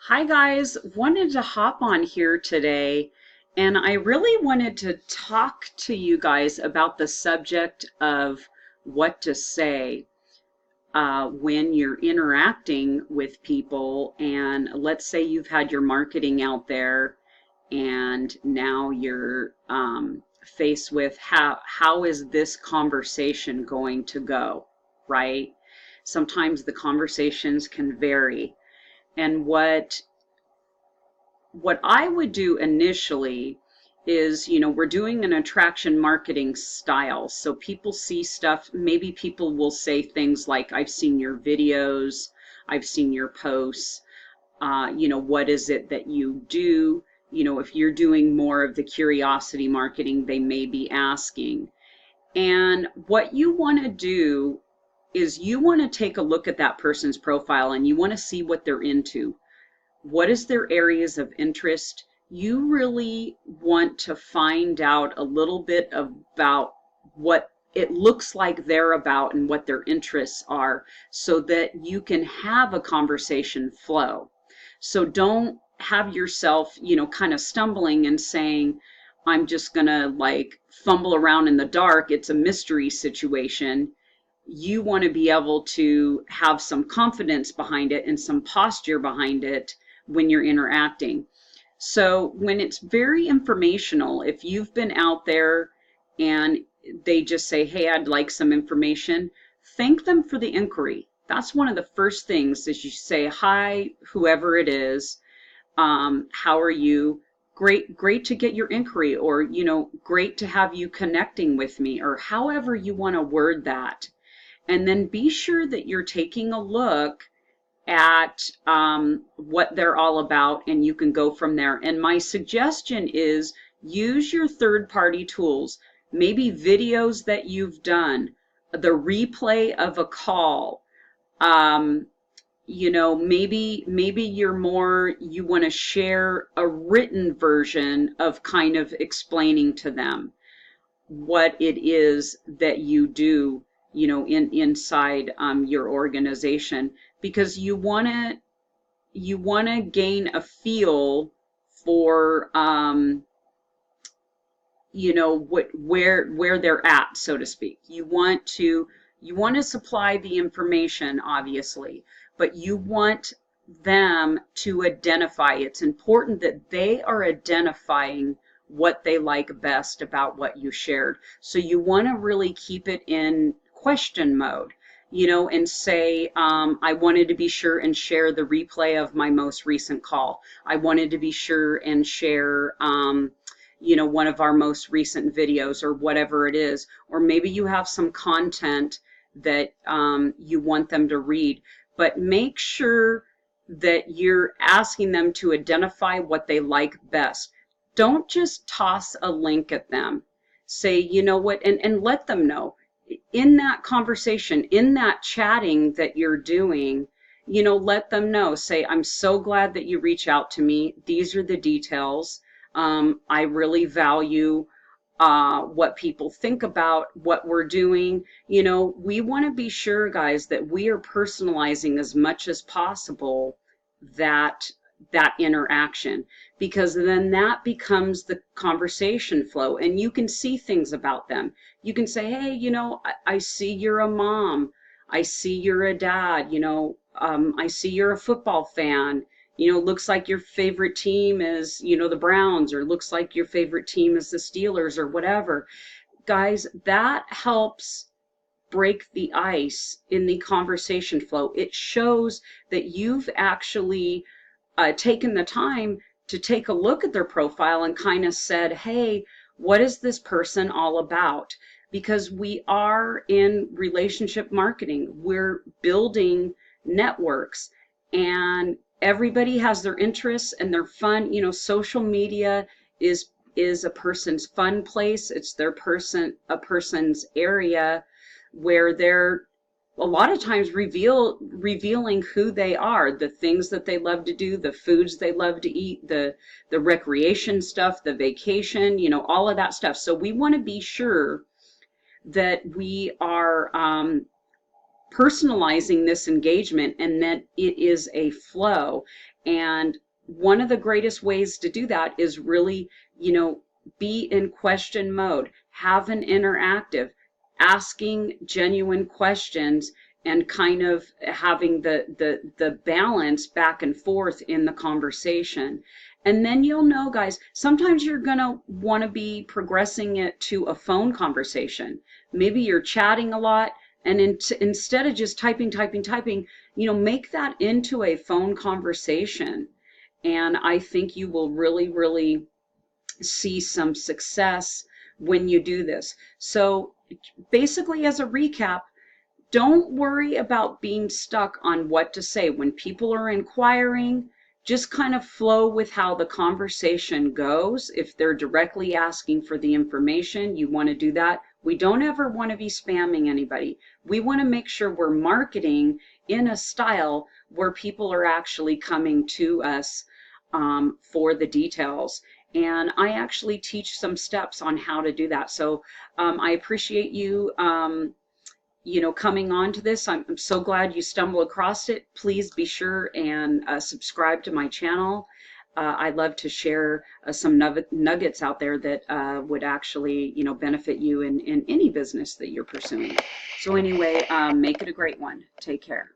Hi guys, wanted to hop on here today and I really wanted to talk to you guys about the subject of what to say when you're interacting with people. And let's say you've had your marketing out there and now you're faced with how is this conversation going to go, right? Sometimes the conversations can vary. And what I would do initially is, we're doing an attraction marketing style. So people see stuff, maybe people will say things like, I've seen your videos, I've seen your posts, what is it that you do? If you're doing more of the curiosity marketing, they may be asking. And what you want to do is you want to take a look at that person's profile and you want to see what they're into. What is their areas of interest? You really want to find out a little bit about what it looks like they're about and what their interests are so that you can have a conversation flow. So don't have yourself, kind of stumbling and saying, I'm just going to like fumble around in the dark. It's a mystery situation. You want to be able to have some confidence behind it and some posture behind it when you're interacting. So when it's very informational, if you've been out there and they just say, hey, I'd like some information, thank them for the inquiry. That's one of the first things is you say, hi, whoever it is, how are you? Great to get your inquiry, or, great to have you connecting with me, or however you want to word that. And then be sure that you're taking a look at what they're all about, and you can go from there. And my suggestion is use your third-party tools, maybe videos that you've done, the replay of a call. Maybe you want to share a written version of kind of explaining to them what it is that you do, inside your organization, because you want to gain a feel for where they're at, so to speak. You want to supply the information, obviously, but you want them to identify. It's important that they are identifying what they like best about what you shared. So you want to really keep it in question mode, and say, I wanted to be sure and share the replay of my most recent call. I wanted to be sure and share, one of our most recent videos, or whatever it is. Or maybe you have some content that you want them to read, but make sure that you're asking them to identify what they like best. Don't just toss a link at them. Say, you know what, and let them know in that conversation, in that chatting that you're doing, let them know. Say, I'm so glad that you reach out to me. These are the details. I really value what people think about what we're doing. We want to be sure, guys, that we are personalizing as much as possible that interaction, because then that becomes the conversation flow and you can see things about them. You can say, hey, I see you're a mom. I see you're a dad. I see you're a football fan. Looks like your favorite team is, the Browns, or looks like your favorite team is the Steelers, or whatever. Guys, that helps break the ice in the conversation flow. It shows that you've actually taken the time to take a look at their profile and kind of said, hey, what is this person all about? Because we are in relationship marketing. We're building networks, and everybody has their interests and their fun. Social media is a person's fun place. It's a person's area where they're a lot of times revealing who they are, the things that they love to do, the foods they love to eat, the recreation stuff, the vacation, all of that stuff. So we want to be sure that we are personalizing this engagement, and that it is a flow. And one of the greatest ways to do that is really, be in question mode, have an interactive, asking genuine questions, and kind of having the balance back and forth in the conversation. And then you'll know, guys, sometimes you're going to want to be progressing it to a phone conversation. Maybe you're chatting a lot, and instead of just typing, make that into a phone conversation. And I think you will really, really see some success when you do this. So basically, as a recap, don't worry about being stuck on what to say. When people are inquiring, just kind of flow with how the conversation goes. If they're directly asking for the information, you want to do that. We don't ever want to be spamming anybody. We want to make sure we're marketing in a style where people are actually coming to us for the details. And I actually teach some steps on how to do that. So I appreciate you coming on to this. I'm so glad you stumbled across it. Please be sure and subscribe to my channel. I'd love to share some nuggets out there that would actually, benefit you in any business that you're pursuing. So anyway, make it a great one. Take care.